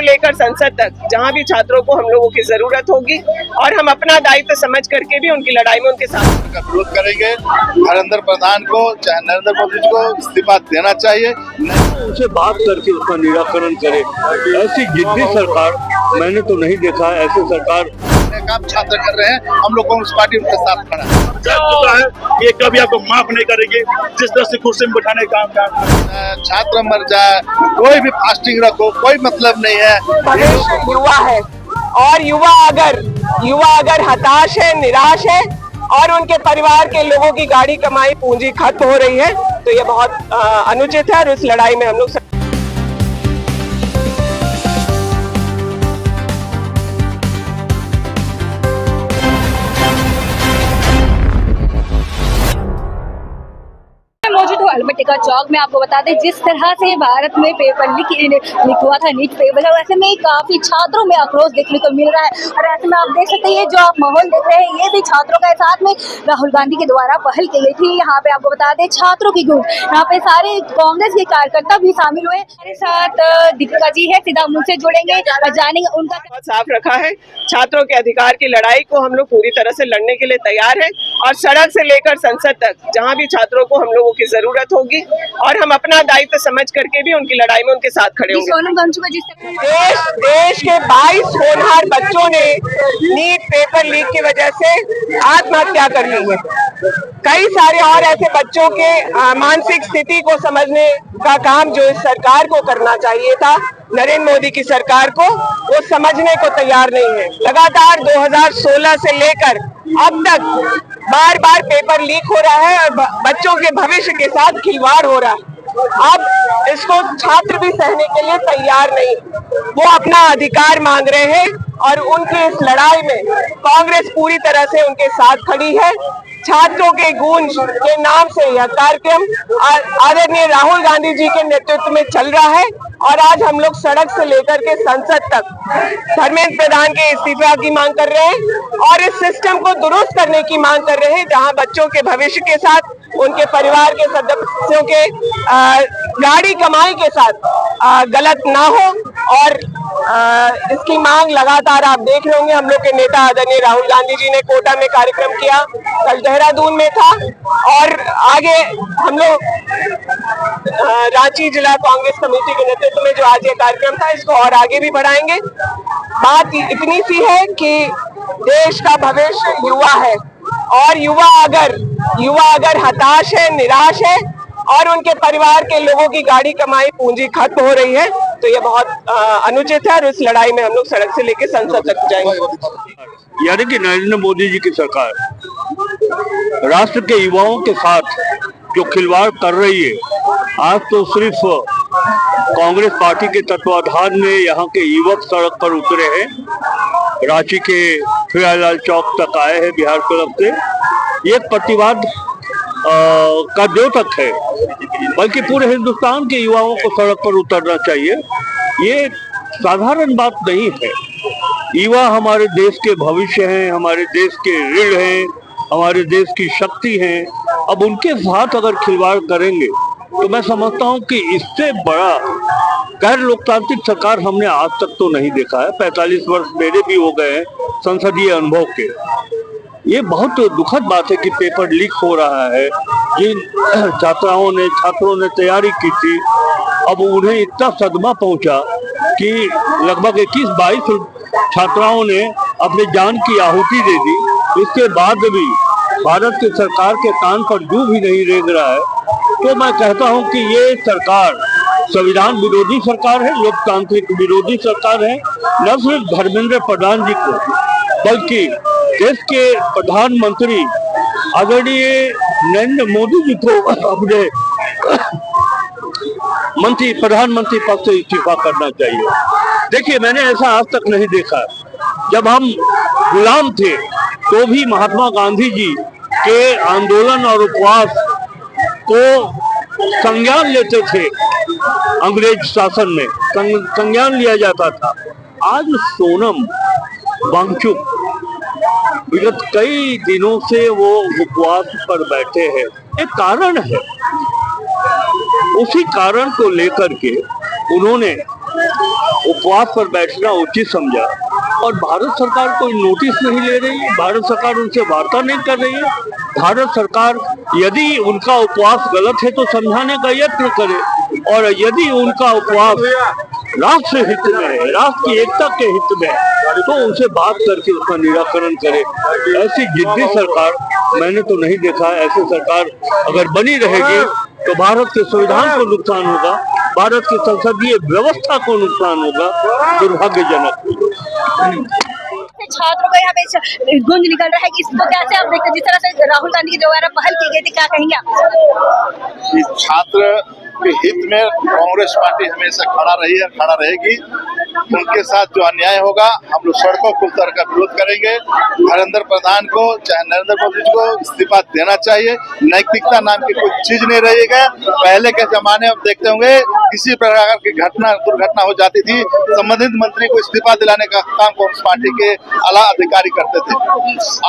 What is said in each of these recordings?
लेकर संसद तक जहां भी छात्रों को हम लोगों की जरूरत होगी और हम अपना दायित्व समझ करके भी उनकी लड़ाई में उनके साथ का विरोध करेंगे। धर्मेंद्र प्रधान को चाहे नरेंद्र मोदी जी को इस्तीफा देना चाहिए, उनसे बात करके उसका निराकरण करे। ऐसी जिद्दी सरकार मैंने तो नहीं देखा। ऐसे सरकार काम छात्र कर रहे हैं, हम लोग कांग्रेस पार्टी उनके साथ खड़ा है। ये कभी आपको माफ नहीं करेंगे। जिस तरह से कुर्सी में बैठाने का काम छात्र मर जाए, कोई भी फास्टिंग रखो, कोई मतलब नहीं है। भविष्य युवा है और युवा अगर हताश है, निराश है और उनके परिवार के लोगों की गाड़ी कमाई पूंजी खत्म हो रही है तो ये बहुत अनुचित है और इस लड़ाई में हम लोग मौजूद हूँ अल्बर्ट चौक में। आपको बता दें जिस तरह से भारत में पेपर लीक हुआ था, नीट पेपर, ऐसे में काफी छात्रों में आक्रोश देखने को मिल रहा है और ऐसे में आप देख सकते हैं जो आप माहौल देख रहे हैं ये भी छात्रों का साथ में राहुल गांधी के द्वारा पहल की गई थी। यहाँ पे आपको बता दें छात्रों की गूंज, यहाँ पे सारे कांग्रेस के कार्यकर्ता भी शामिल हुए। हमारे साथ दीपिका जी है, सीधा मुझसे जुड़ेंगे और जानेंगे उनका। साफ रखा है, छात्रों के अधिकार की लड़ाई को हम लोग पूरी तरह से लड़ने के लिए तैयार है और सड़क से लेकर संसद तक जहाँ भी छात्रों को हम लोगों की जरूरत होगी और हम अपना दायित्व समझ करके भी उनकी लड़ाई में उनके साथ खड़े होंगे। देश के 22 होनहार बच्चों ने नीट पेपर लीक की वजह से आत्महत्या कर ली है। कई सारे और ऐसे बच्चों के मानसिक स्थिति को समझने का काम जो इस सरकार को करना चाहिए था, नरेंद्र मोदी की सरकार को, वो समझने को तैयार नहीं है। लगातार 2016 से लेकर अब तक बार बार पेपर लीक हो रहा है और बच्चों के भविष्य के साथ खिलवाड़ हो रहा है। अब इसको छात्र भी सहने के लिए तैयार नहीं, वो अपना अधिकार मांग रहे हैं और उनकी इस लड़ाई में कांग्रेस पूरी तरह से उनके साथ खड़ी है। छात्रों के गूंज के नाम से यह कार्यक्रम आदरणीय राहुल गांधी जी के नेतृत्व में चल रहा है और आज हम लोग सड़क से लेकर के संसद तक धर्मेंद्र प्रधान के इस्तीफा की मांग कर रहे हैं और इस सिस्टम को दुरुस्त करने की मांग कर रहे हैं जहां बच्चों के भविष्य के साथ उनके परिवार के सदस्यों के गाड़ी कमाई के साथ गलत ना हो और इसकी मांग लगातार आप देख रहे होंगे। हम लोग के नेता आदरणीय राहुल गांधी जी ने कोटा में कार्यक्रम किया, कल देहरादून में था और आगे हम लोग रांची जिला कांग्रेस कमेटी के नेतृत्व में जो आज ये कार्यक्रम था इसको और आगे भी बढ़ाएंगे। बात इतनी सी है कि देश का भविष्य युवा है और युवा अगर हताश है, निराश है और उनके परिवार के लोगों की गाड़ी कमाई पूंजी खत्म हो रही है तो ये बहुत अनुचित है और इस लड़ाई में हम लोग सड़क से लेकर संसद तक जाएंगे। यानी कि नरेंद्र मोदी जी की सरकार राष्ट्र के युवाओं के साथ जो खिलवाड़ कर रही है, आज तो सिर्फ कांग्रेस पार्टी के तत्वाधान में यहाँ के युवक सड़क पर उतरे हैं। रांची के फिरालाल चौक तक आए हैं बिहार तरफ से। ये प्रतिवाद का द्योतक है, बल्कि पूरे हिंदुस्तान के युवाओं को सड़क पर उतरना चाहिए। ये साधारण बात नहीं है। युवा हमारे देश के भविष्य हैं, हमारे देश के रीढ़ हैं, हमारे देश की शक्ति हैं। अब उनके साथ अगर खिलवाड़ करेंगे तो मैं समझता हूं कि इससे बड़ा गैर लोकतांत्रिक सरकार हमने आज तक तो नहीं देखा है। 45 वर्ष मेरे भी हो गए हैं संसदीय अनुभव के। ये बहुत दुखद बात है कि पेपर लीक हो रहा है। जिन छात्रों ने तैयारी की थी, अब उन्हें इतना सदमा पहुंचा कि लगभग 21-22 छात्राओं ने अपने जान की आहुति दे दी। इसके बाद भी भारत की सरकार के कान पर जू भी नहीं रेंग रहा है। तो मैं कहता हूं कि ये सरकार संविधान विरोधी सरकार है, लोकतांत्रिक विरोधी सरकार है। न सिर्फ धर्मेंद्र प्रधान जी को बल्कि देश के प्रधानमंत्री आदरणीय नरेंद्र मोदी जी को अपने प्रधानमंत्री पद से इस्तीफा करना चाहिए। देखिए, मैंने ऐसा आज तक नहीं देखा। जब हम गुलाम थे तो भी महात्मा गांधी जी के आंदोलन और उपवास को संज्ञान लेते थे। अंग्रेज शासन में संज्ञान लिया जाता था। आज सोनम वांगचुक विगत कई दिनों से वो उपवास पर बैठे हैं। एक कारण है, उसी कारण को लेकर के उन्होंने उपवास पर बैठना उचित समझा और भारत सरकार कोई नोटिस नहीं ले रही है, भारत सरकार उनसे वार्ता नहीं कर रही है। भारत सरकार यदि उनका उपवास गलत है तो समझाने का यत्न करे और यदि उनका उपवास राष्ट्र हित में है, राष्ट्र की एकता के हित में है, तो उनसे बात करके उसका निराकरण करे। ऐसी जिद्दी सरकार मैंने तो नहीं देखा। ऐसी सरकार अगर बनी रहेगी तो भारत के संविधान को नुकसान होगा, भारत की संसदीय व्यवस्था को नुकसान होगा, दुर्भाग्यजनक। छात्रों का यहाँ पे गुंज निकल रहा है कि इसको कैसे आप देखते हैं? जिस तरह से राहुल गांधी के द्वारा पहल की गई थी, क्या कहेंगे आप? इस छात्र के हित में कांग्रेस पार्टी हमेशा खड़ा रही है, खड़ा रहेगी। उनके साथ जो अन्याय होगा हम लोग सड़कों को उतर कर विरोध करेंगे। धर्मेंद्र प्रधान को चाहे नरेंद्र मोदी को इस्तीफा देना चाहिए। नैतिकता नाम की कोई चीज नहीं रहेगा। पहले के जमाने में देखते होंगे किसी प्रकार की दुर्घटना हो जाती थी, संबंधित मंत्री को इस्तीफा दिलाने का काम कांग्रेस पार्टी के आला अधिकारी करते थे।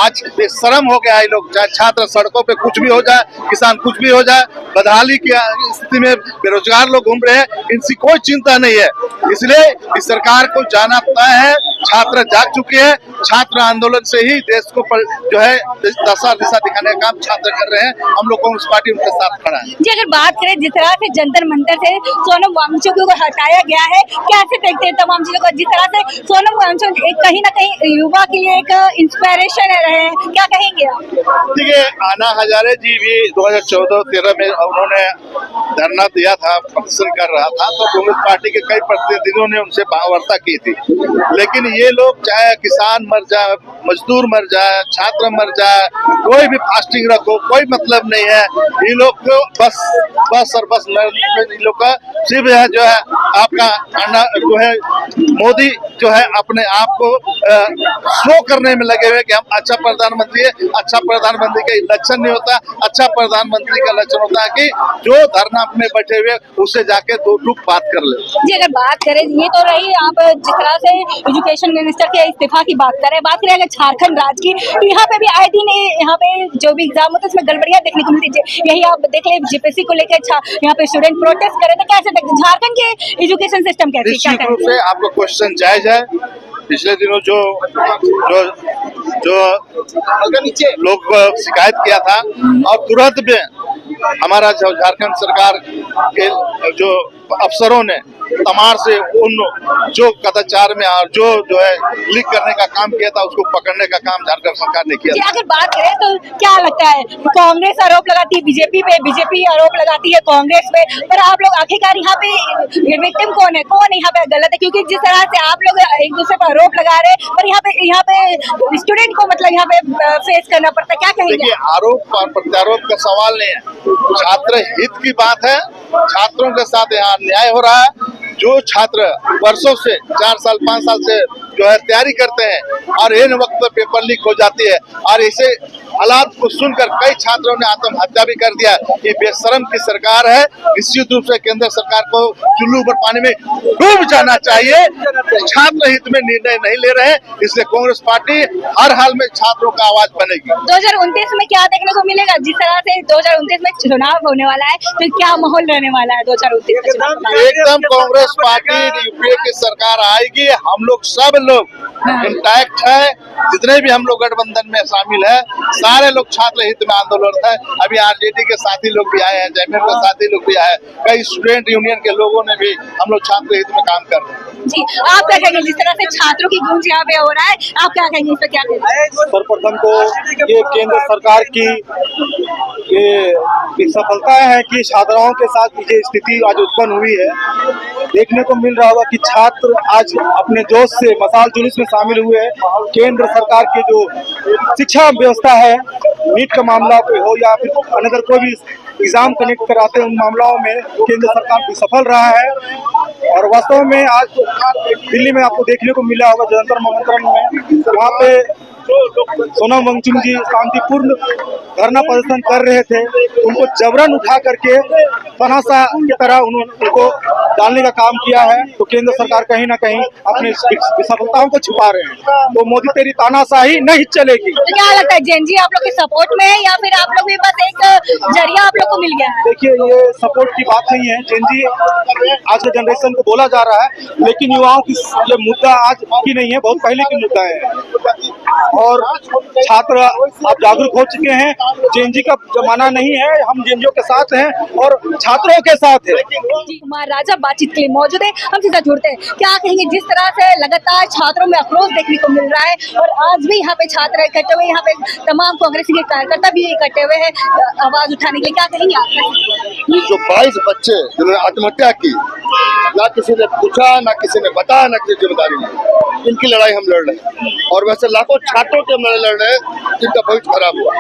आज बेशरम हो गया है लोग, चाहे छात्र सड़कों पे कुछ भी हो जाए, किसान कुछ भी हो जाए, बदहाली की स्थिति में बेरोजगार लोग घूम रहे हैं, इनकी कोई चिंता नहीं है। इसलिए इस सरकार को जाना तय है। छात्र जाग चुके हैं। छात्र आंदोलन से ही देश को जो है दिशा दिखाने का काम छात्र कर रहे हैं। हम लोग कांग्रेस पार्टी उनके साथ खड़ा है। जी, अगर बात करें जिस तरह से जंतर मंतर से सोनम वांगचुक को हटाया गया है, कैसे देखते हैं तमाम चीजों को? जिस तरह से सोनम वांगचुक कहीं ना कहीं युवा के लिए एक इंस्पिरेशन रहे हैं, क्या कहेंगे आप? देखिए, अन्ना हजारे जी भी 2014-13 में उन्होंने धरना दिया था, प्रदर्शन कर रहा था, तो कांग्रेस पार्टी के कई प्रतिनिधियों ने उनसे वार्ता की थी। लेकिन ये लोग चाहे किसान मर जाए, मजदूर मर जाए, छात्र मर जाए, कोई भी फास्टिंग रखो, कोई मतलब नहीं है। ये लोग को बस और बस इन लोग का सिर्फ जो है आपका जो है मोदी जो है अपने आप को शो करने में लगे हुए कि हम अच्छा प्रधानमंत्री है। अच्छा प्रधानमंत्री का लक्षण नहीं होता। अच्छा प्रधानमंत्री का लक्षण होता है कि जो धरना में बैठे हुए उससे जाके दो टूक बात कर ले। जी, अगर बात करें, ये तो रही आप जिस तरह से एजुकेशन मिनिस्टर के इस्तीफा की बात करें अगर झारखंड राज्य की, तो यहाँ पे भी आए दिन यहाँ पे जो भी एग्जाम होता है उसमें गड़बड़ियां देखने को मिलती है। यही आप देख ले, जीपीएससी को लेकर यहाँ पे स्टूडेंट प्रोटेस्ट करे, तो कैसे झारखंड के एजुकेशन सिस्टम कैसे? निश्चित रूप से आपका क्वेश्चन जायज है। पिछले दिनों जो लोग शिकायत किया था और तुरंत में हमारा झारखंड सरकार के जो अफसरों ने तमार से उन जो कदाचार में और जो है लीक करने का काम किया था उसको पकड़ने का काम झारखंड सरकार ने किया। अगर बात करें तो क्या लगता है, कांग्रेस आरोप लगाती है बीजेपी पे, बीजेपी आरोप लगाती है कांग्रेस पे, पर आप लोग आखिरकार यहाँ पे विक्टिम कौन है, कौन यहाँ पे गलत है? क्योंकि जिस तरह से आप लोग एक दूसरे पर आरोप लगा रहे हैं, पर यहाँ पे स्टूडेंट को मतलब यहाँ पे फेस करना पड़ता है, क्या कहेंगे? देखिए, आरोप और प्रत्यारोप का सवाल नहीं है, छात्र हित की बात है। छात्रों के साथ यहाँ अन्याय हो रहा है। जो छात्र वर्षों से 4 साल 5 साल से जो है तैयारी करते हैं और इन वक्त पर पेपर लीक हो जाती है और इसे हालात को सुनकर कई छात्रों ने आत्महत्या भी कर दिया। ये बेशरम की सरकार है। निश्चित रूप से केंद्र सरकार को चुल्लू पर पानी में डूब जाना चाहिए। छात्र हित में निर्णय नहीं ले रहे, इसलिए कांग्रेस पार्टी हर हाल में छात्रों का आवाज बनेगी। 2029 में क्या देखने को मिलेगा? जिस तरह से 2029 में चुनाव होने वाला है, तो क्या माहौल रहने वाला है 2029 में? एकदम कांग्रेस पार्टी यूपीए की सरकार आएगी। हम लोग सब लोग इंटैक्ट है। जितने भी हम लोग गठबंधन में शामिल है, सारे लोग छात्र हित में आंदोलन है। अभी आरजेडी के साथी लोग भी आए हैं, जयमेर के साथी लोग भी आए हैं, कई स्टूडेंट यूनियन के लोगों ने भी हम लोग छात्र हित में काम कर रहे हैं। जी, आप क्या कहेंगे जिस तरह से छात्रों की गूंज यहाँ पे हो रहा है, आप क्या कहेंगे इस पर? क्या कहेंगे? सर्वप्रथम तो ये केंद्र सरकार की ये सफलता है कि छात्राओं के साथ ये स्थिति आज उत्पन्न हुई है। देखने को मिल रहा होगा कि छात्र आज अपने जोश से मसाल जुलूस में शामिल हुए हैं। केंद्र सरकार की जो शिक्षा व्यवस्था है, नीट का मामला कोई हो या फिर अनदर कोई भी एग्जाम कनेक्ट कराते हैं, उन मामलों में केंद्र सरकार भी सफल रहा है। और वास्तव में आज दिल्ली में आपको देखने को मिला होगा जंतर मंतर में, वहाँ पे सोनम वांगचुक जी शांतिपूर्ण धरना प्रदर्शन कर रहे थे, उनको जबरन उठा करके तमाशा की तरह उनको डालने का काम किया है। तो केंद्र सरकार कहीं ना कहीं अपनी विफलताओं को छुपा रहे हैं। तो मोदी तेरी तानाशाही नहीं चलेगी। तो क्या लगता है जेनजी आप लोग के सपोर्ट में है या फिर आप लोग भी बस एक जरिया आप लोग को मिल गया है? देखिए, ये सपोर्ट की बात नहीं है। जेनजी आज के जनरेशन को बोला जा रहा है, लेकिन युवाओं की ये मुद्दा आज की नहीं है, बहुत पहले की मुद्दा है। और छात्र आप जागरूक हो चुके हैं। जेनजी का जमाना नहीं है, हम जेनजियों के साथ हैं और छात्रों के साथ है। कुमार राजा बातचीत के लिए मौजूद है, हम सीधा जुड़ते हैं। क्या कहेंगे जिस तरह से लगातार छात्रों में आक्रोश देखने को मिल रहा है और आज भी यहाँ पे छात्र इकट्ठे हुए, यहाँ पे तमाम कांग्रेस के कार्यकर्ता भी इकट्ठे हुए हैं आवाज उठाने के लिए, क्या कहेंगे आप? ये जो 22 बच्चे जिन्होंने आत्महत्या की, ना किसी ने पूछा, ना किसी ने बताया, ना किसी जिम्मेदारी नहीं, इनकी लड़ाई हम लड़ रहे हैं। और वैसे लाखों छात्रों के हम लड़ रहे हैं जिनका भविष्य खराब हुआ।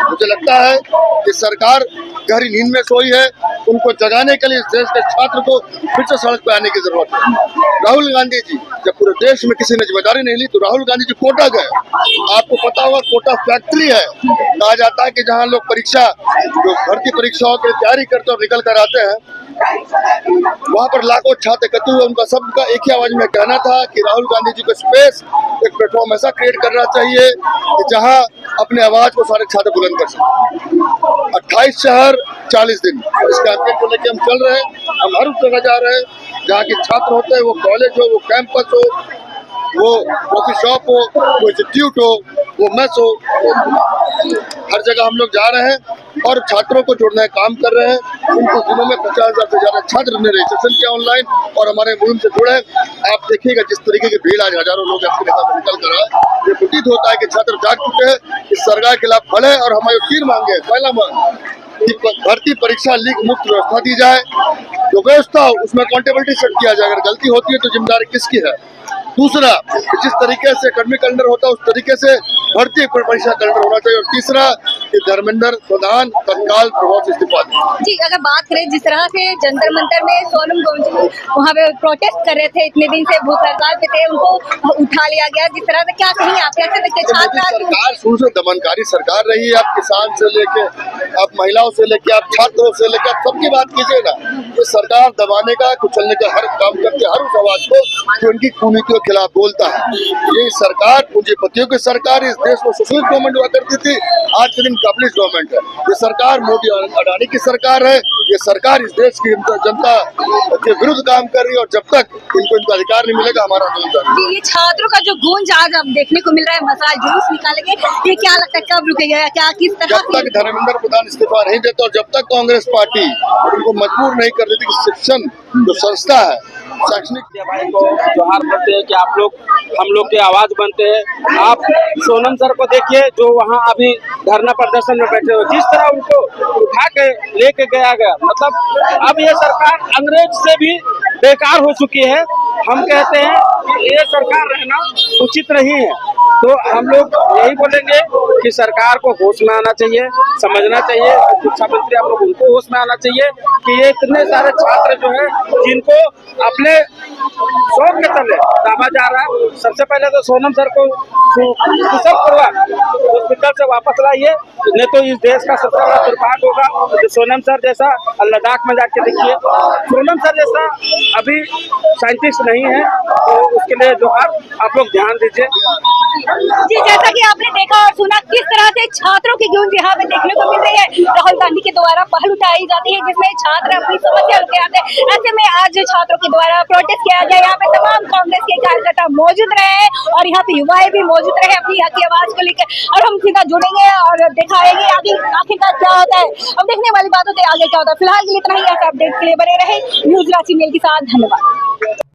मुझे लगता है कि सरकार गहरी नींद में सोई है। उनको जगाने के लिए इस देश के छात्र को फिर से सड़क पर आने की जरूरत है। राहुल गांधी जी, जब पूरे देश में किसी ने जिम्मेदारी नहीं ली तो राहुल गांधी जी कोटा गए। आपको पता होगा कोटा फैक्ट्री है। कहा जाता है कि जहाँ लोग परीक्षा, जो भर्ती परीक्षाओं की तैयारी करते और निकल कर आते हैं, वहाँ पर लाखों छात्र एकत्र हुए। उनका सबका एक ही आवाज में कहना था कि राहुल गांधी जी को स्पेस, एक प्लेटफॉर्म ऐसा क्रिएट करना चाहिए कि जहाँ अपने आवाज को सारे छात्र बुलंद कर सकें। 28 शहर 40 दिन इस कैंपेन को लेकर हम चल रहे हैं। हम हर उस जगह जा रहे हैं जहाँ के छात्र होते हैं, वो कॉलेज हो, वो कैंपस हो, वो कॉफी शॉप हो, वो इंस्टीट्यूट हो, वो मेस हो, हर जगह हम लोग जा रहे हैं और छात्रों को जोड़ने का काम कर रहे हैं। उनको दिनों में 50,000 से ज्यादा छात्र ने रजिस्ट्रेशन किया ऑनलाइन और हमारे मुहिम से जुड़े। आप देखिएगा जिस तरीके की भीड़, आज हजारों लोग अपने साथ निकल कर आए। ये प्रतीत होता है कि छात्र जाग चुके हैं, इस सरकार के खिलाफ खड़े और हमारे 3 मांगे। पहला मांग कि भर्ती परीक्षा लीक मुक्त व्यवस्था दी जाए, जो व्यवस्था हो उसमें अकाउंटेबिलिटी सेट किया जाए। अगर गलती होती है तो जिम्मेदारी किसकी है। दूसरा, जिस तरीके से एकेडमिक कैलेंडर होता है उस तरीके से भर्ती परीक्षा कैलेंडर होना चाहिए। और तीसरा कि धर्मेंद्र प्रधान तत्काल प्रभाव से इस्तीफा दें। जी, अगर बात करें जिस तरह से जंतर मंतर में सोनम वांगचुक वहाँ पे प्रोटेस्ट कर रहे थे, इतने दिन से भूख हड़ताल पे थे, उनको उठा लिया गया। जिस तरह से क्या कहेंगे आप, कैसे देखते छात्र? सरकार शुरू से दमनकारी सरकार रही है। आप किसान से लेके, आप महिलाओं से लेके, आप छात्रों से लेके, आप सबकी बात कीजिए ना। ये सरकार दबाने का, कुचलने का हर काम करती है, हर उस आवाज को जो उनकी कुनीतियों के खिलाफ बोलता है। ये सरकार पूंजीपतियों की सरकार, इस देश में सोशलिस्ट गवर्नमेंट हुआ करती थी, आज के दिन कैपिटलिस्ट गवर्नमेंट है। ये सरकार मोदी और अडानी की सरकार है। ये सरकार इस देश की जनता के विरुद्ध काम कर रही है और जब तक इनको अधिकार नहीं मिलेगा हमारा आंदोलन जारी रहेगा। ये छात्रों का जो गूंज आज अब देखने को मिल रहा है, मसाल जुलूस निकालेंगे, ये क्या लगता है कब रुकेगा? क्या किस तरह? जब तक धर्मेंद्र प्रधान इस्तीफा नहीं देता और जब तक कांग्रेस पार्टी उनको मजबूर नहीं कर देती कि शिक्षण जो संस्था है, शैक्षणिक भाई को जोहार करते हैं कि आप लोग हम लोग के आवाज बनते हैं। आप सोनम सर को देखिए जो वहाँ अभी धरना प्रदर्शन में बैठे हो, जिस तरह उनको उठा के लेके गया गया, मतलब अब ये सरकार अंग्रेज से भी बेकार हो चुकी है। हम कहते हैं कि ये सरकार रहना उचित नहीं है। तो हम लोग यही बोलेंगे कि सरकार को होश में आना चाहिए, समझना चाहिए। शिक्षा मंत्री आप लोग उनको होश में आना चाहिए कि ये इतने सारे छात्र जो है जिनको अपने शौक के तले दाबा जा रहा है। सबसे पहले तो सोनम सर को कुशलपूर्वक हॉस्पिटल से वापस लाइए, नहीं तो इस देश का सबसे बड़ा दुर्भाग्य होगा। तो सोनम सर जैसा लद्दाख में जाके देखिए, सोनम सर जैसा अभी साइंटिस्ट नहीं है, तो उसके लिए जोहार आप लोग ध्यान दीजिए। जी, जैसा कि आपने देखा और सुना किस तरह से छात्रों की गूंज यहाँ पे देखने को मिल रही है। राहुल गांधी के द्वारा पहल उठाई जाती है जिसमें छात्र अपनी समस्या लेके आते हैं। ऐसे में आज छात्रों के द्वारा प्रोटेस्ट किया गया। यहाँ पे तमाम कांग्रेस के कार्यकर्ता मौजूद रहे और यहाँ पे युवाएं भी मौजूद रहे अपनी यहाँ की आवाज को लेकर। और हम सीधा जुड़ेंगे और दिखाएंगे आखिरकार क्या होता है। अब देखने वाली बात होती है आगे क्या होता है। फिलहाल के लिए इतना ही। ऐसे अपडेट के लिए बने रहे न्यूज रांची मेल के साथ। धन्यवाद।